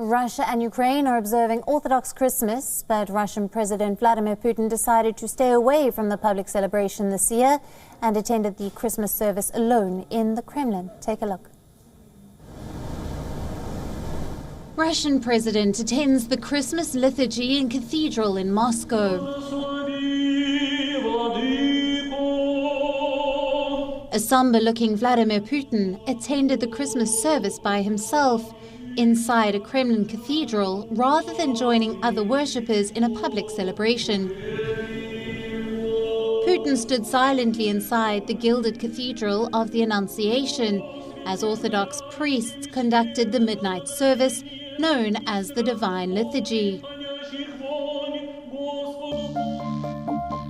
Russia and Ukraine are observing Orthodox Christmas, but Russian President Vladimir Putin decided to stay away from the public celebration this year and attended the Christmas service alone in the Kremlin. Take a look. Russian president attends the Christmas liturgy in cathedral in Moscow. A somber-looking Vladimir Putin attended the Christmas service by himself inside a Kremlin cathedral rather than joining other worshippers in a public celebration. Putin stood silently inside the gilded cathedral of the Annunciation as Orthodox priests conducted the midnight service known as the Divine Liturgy.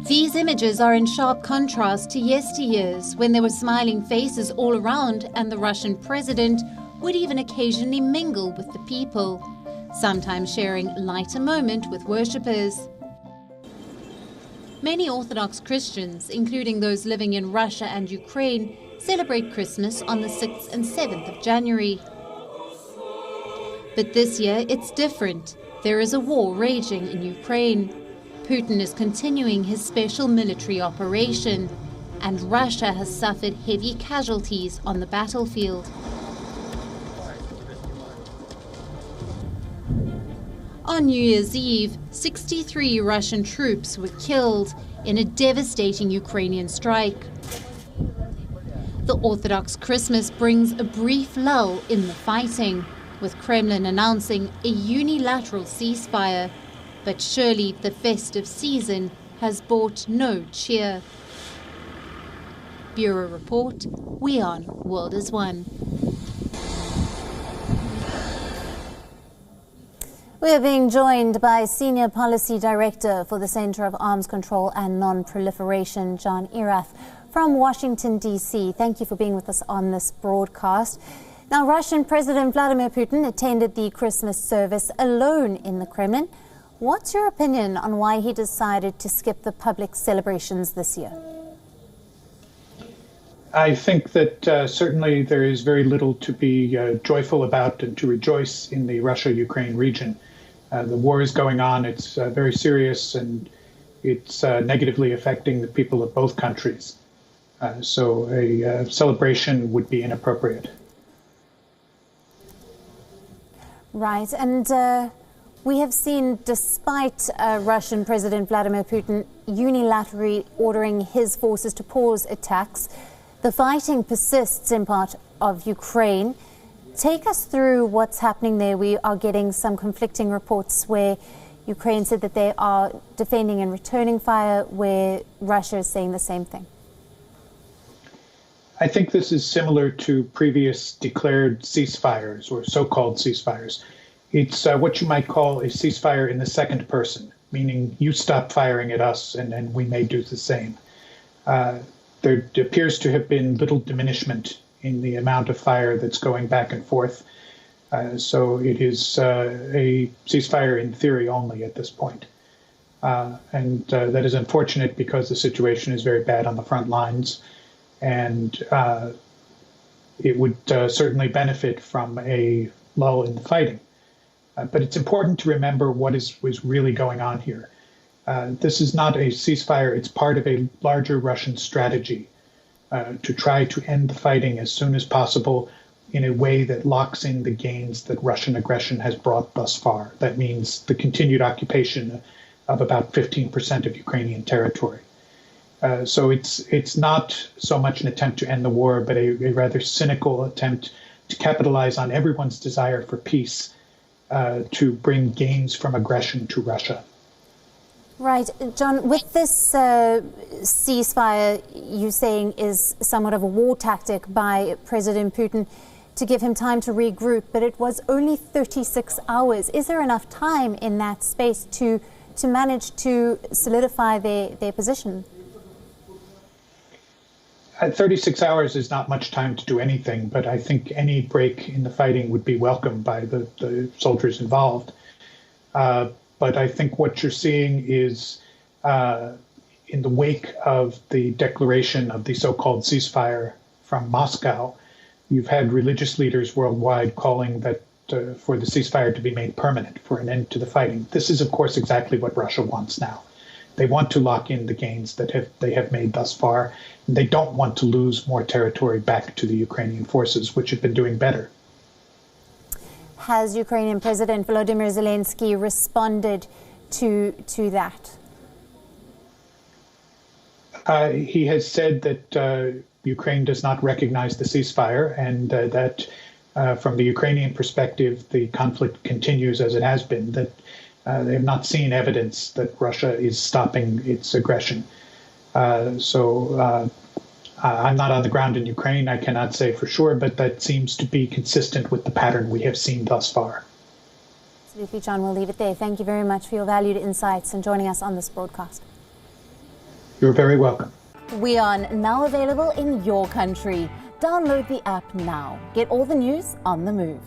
These images are in sharp contrast to yesteryears when there were smiling faces all around and the Russian president would even occasionally mingle with the people, sometimes sharing lighter moment with worshippers. Many Orthodox Christians, including those living in Russia and Ukraine, celebrate Christmas on the 6th and 7th of January. But this year it's different. There is a war raging in Ukraine. Putin is continuing his special military operation, and Russia has suffered heavy casualties on the battlefield. On New Year's Eve, 63 Russian troops were killed in a devastating Ukrainian strike. The Orthodox Christmas brings a brief lull in the fighting, with Kremlin announcing a unilateral ceasefire. But surely the festive season has brought no cheer. Bureau Report, WION World is One. We are being joined by Senior Policy Director for the Center of Arms Control and Non-Proliferation, John Erath, from Washington, D.C. Thank you for being with us on this broadcast. Now, Russian President Vladimir Putin attended the Christmas service alone in the Kremlin. What's your opinion on why he decided to skip the public celebrations this year? I think that certainly there is very little to be joyful about and to rejoice in the Russia-Ukraine region. The war is going on. It's very serious, and it's negatively affecting the people of both countries. So a celebration would be inappropriate. Right. And we have seen, despite Russian President Vladimir Putin unilaterally ordering his forces to pause attacks, the fighting persists in part of Ukraine. Take us through what's happening there. We are getting some conflicting reports where Ukraine said that they are defending and returning fire, where Russia is saying the same thing. I think this is similar to previous declared ceasefires or so-called ceasefires. It's what you might call a ceasefire in the second person, meaning you stop firing at us and then we may do the same. There appears to have been little diminishment in the amount of fire that's going back and forth. So it is a ceasefire in theory only at this point. And that is unfortunate because the situation is very bad on the front lines. And it would certainly benefit from a lull in the fighting. But it's important to remember what was really going on here. This is not a ceasefire. It's part of a larger Russian strategy to try to end the fighting as soon as possible in a way that locks in the gains that Russian aggression has brought thus far. That means the continued occupation of about 15% of Ukrainian territory. So it's not so much an attempt to end the war, but a rather cynical attempt to capitalize on everyone's desire for peace to bring gains from aggression to Russia. Right. John, with this ceasefire, you're saying is somewhat of a war tactic by President Putin to give him time to regroup, but it was only 36 hours. Is there enough time in that space to manage to solidify their position? 36 hours is not much time to do anything, but I think any break in the fighting would be welcome by the soldiers involved. But I think what you're seeing is in the wake of the declaration of the so-called ceasefire from Moscow, you've had religious leaders worldwide calling that for the ceasefire to be made permanent, for an end to the fighting. This is, of course, exactly what Russia wants now. They want to lock in the gains that they have made thus far. They don't want to lose more territory back to the Ukrainian forces, which have been doing better. Has Ukrainian President Volodymyr Zelensky responded to that? He has said that Ukraine does not recognize the ceasefire, and that from the Ukrainian perspective, the conflict continues as it has been, that they have not seen evidence that Russia is stopping its aggression. I'm not on the ground in Ukraine. I cannot say for sure, but that seems to be consistent with the pattern we have seen thus far. Absolutely, John. We'll leave it there. Thank you very much for your valued insights and joining us on this broadcast. You're very welcome. WION, now available in your country. Download the app now. Get all the news on the move.